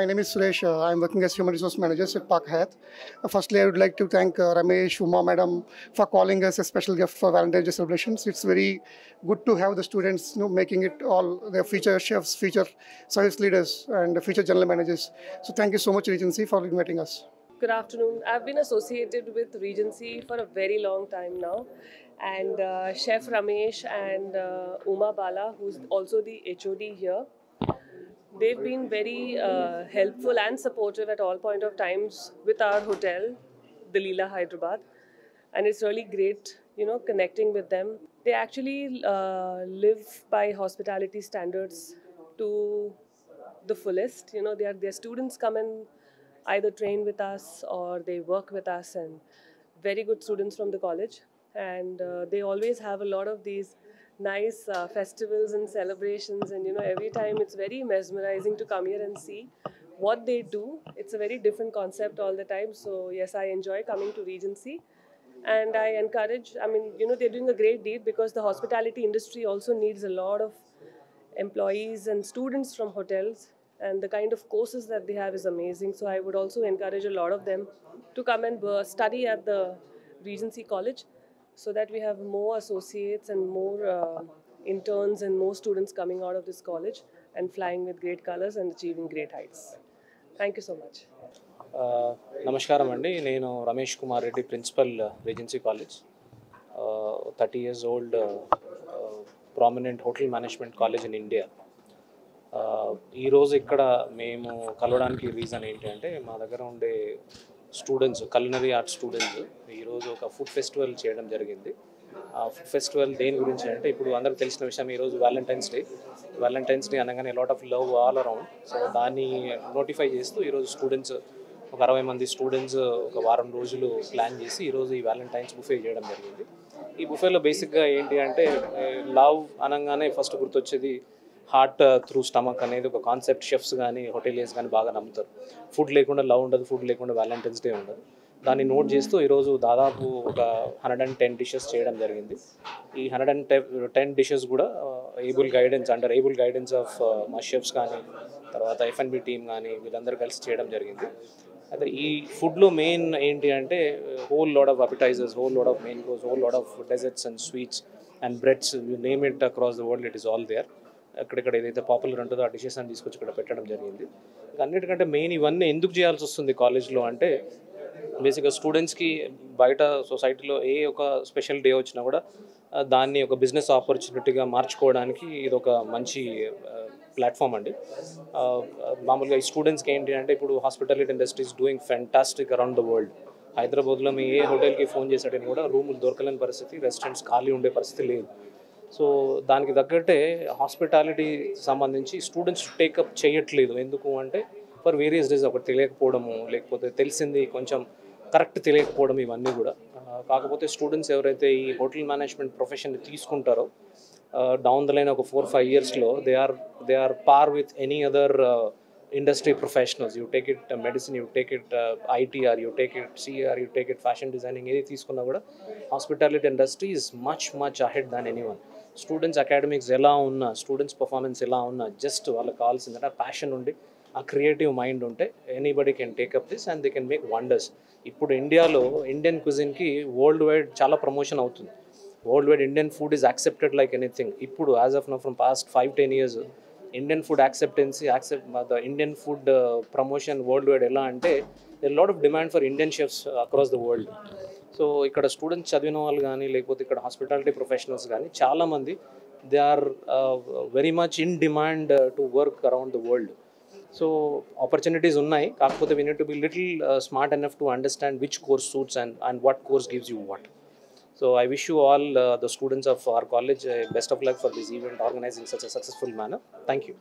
my name is Suresh. I'm working as Human Resource Manager at Park Hyatt. Firstly, I would like to thank Ramesh, Uma Madam for calling us a special gift for Valentine's Day celebrations. It's very good to have the students making it all their future chefs, future service leaders, and future general managers. So thank you so much, Regency, for inviting us. Good afternoon. I've been associated with Regency for a very long time now. And Chef Ramesh and Uma Bala, who's also the HOD here, they've been very helpful and supportive at all point of times with our hotel, the Leela Hyderabad. And it's really great, connecting with them. They actually live by hospitality standards to the fullest. Their students come and either train with us or they work with us, and very good students from the college. And they always have a lot of these nice festivals and celebrations, and every time it's very mesmerizing to come here and see what they do. It's a very different concept all the time. So yes, I enjoy coming to Regency. And I encourage, they're doing a great deed because the hospitality industry also needs a lot of employees and students from hotels, and the kind of courses that they have is amazing. So I would also encourage a lot of them to come and study at the Regency College, so that we have more associates and more interns and more students coming out of this college and flying with great colors and achieving great heights. Thank you so much. నమస్కారం అండి. నేను Ramesh Kumar Reddy, principal regency college. 30 years old, prominent hotel management college in India. ఈరోజు ఇక్కడ మేము కలవడానికి reason ఏంటి అంటే, మా దగ్గర ఉండే స్టూడెంట్స్, కలినరీ ఆర్ట్స్ స్టూడెంట్స్ ఈరోజు ఒక ఫుడ్ ఫెస్టివల్ చేయడం జరిగింది. ఆ ఫుడ్ ఫెస్టివల్ దేని గురించి అంటే, ఇప్పుడు అందరికి తెలిసిన విషయం, ఈరోజు వ్యాలంటైన్స్ డే అనగానే lot of love all around. So దాన్ని నోటిఫై చేస్తూ ఈరోజు స్టూడెంట్స్, ఒక 60 మంది స్టూడెంట్స్ ఒక వారం రోజులు ప్లాన్ చేసి ఈరోజు ఈ వ్యాలంటైన్స్ బుఫే చేయడం జరిగింది. ఈ బుఫేలో బేసిక్గా ఏంటి అంటే, లవ్ అనగానే ఫస్ట్ గుర్తొచ్చేది హార్ట్ త్రూ స్టమక్ అనేది ఒక కాన్సెప్ట్. షెఫ్స్ కానీ హోటలియర్స్ కానీ బాగా నమ్ముతారు. ఫుడ్ లేకుండా లవ్ ఉండదు, ఫుడ్ లేకుండా వ్యాలంటైన్స్ డే ఉండదు. దాన్ని నోట్ చేస్తూ ఈరోజు దాదాపు ఒక 110 డిషెస్ చేయడం జరిగింది. ఈ 110 డిషెస్ కూడా ఏబుల్ గైడెన్స్ ఆఫ్ మా షెఫ్స్ కానీ, తర్వాత F&B టీమ్ కానీ, వీళ్ళందరూ కలిసి చేయడం జరిగింది. అయితే ఈ ఫుడ్లో మెయిన్ ఏంటి అంటే, whole lot of appetisers, whole lot of main course, whole lot of desserts and sweets and breads, you name it across the world, it is all there. ఎక్కడెక్కడ ఏదైతే పాపులర్ ఉంటుందో ఆ డిషెస్ అని తీసుకొచ్చి ఇక్కడ పెట్టడం జరిగింది. అన్నిటికంటే మెయిన్ ఇవన్నీ ఎందుకు చేయాల్సి వస్తుంది కాలేజ్లో అంటే, బేసిక్గా స్టూడెంట్స్కి బయట సొసైటీలో ఏ ఒక స్పెషల్ డే వచ్చినా కూడా దాన్ని ఒక బిజినెస్ ఆపర్చునిటీగా మార్చుకోవడానికి ఇది ఒక మంచి ప్లాట్ఫామ్ అండి. మామూలుగా ఈ స్టూడెంట్స్కి ఏంటి అంటే, ఇప్పుడు hospitality industry is doing fantastic around the world. హైదరాబాద్లో మీ ఏ హోటల్కి ఫోన్ చేసాడని కూడా రూములు దొరకలేని పరిస్థితి, రెస్టారెంట్స్ ఖాళీ ఉండే పరిస్థితి లేదు. సో దానికి తగ్గట్టే హాస్పిటాలిటీ సంబంధించి స్టూడెంట్స్ టేకప్ చేయట్లేదు. ఎందుకు అంటే, ఫర్ వేరియస్ డేస్, ఒకటి తెలియకపోవడము, లేకపోతే తెలిసింది కొంచెం కరెక్ట్ తెలియకపోవడం, ఇవన్నీ కూడా. కాకపోతే స్టూడెంట్స్ ఎవరైతే ఈ హోటల్ మేనేజ్మెంట్ ప్రొఫెషన్ని తీసుకుంటారో డౌన్ ద లైన్ ఒక 4-5 yearsలో they are par with any other industry professionals. You take it medicine, you take it ITR, you take it CR, you take it fashion designing, ఏది తీసుకున్నా కూడా hospitality industry is much ahead than anyone. Students academics ఎలా ఉన్నా, students performance ఎలా ఉన్నా, just వాళ్ళకి కావాల్సిందంటే ఆ passion ఉండి, ఆ క్రియేటివ్ మైండ్ ఉంటే anybody can take up this and they can make wonders. ఇప్పుడు ఇండియాలో ఇండియన్ క్విజిన్కి వరల్డ్ వైడ్ చాలా ప్రమోషన్ అవుతుంది. World wide Indian food is accepted like anything. ఇప్పుడు as of now from past 5-10 years Indian food the Indian food promotion world wide ఎలా అంటే, there lot of demand for Indian chefs across the world. So ఇక్కడ students చదివిన వాళ్ళు కానీ, లేకపోతే ఇక్కడ hospitality professionals కానీ చాలామంది, they are very much in demand to work around the world. So opportunities ఉన్నాయి, కాకపోతే we need to be little smart enough to understand which course suits and what course gives you what. So I wish you all the students of our college best of luck for this event, organizing such a successful manner. Thank you.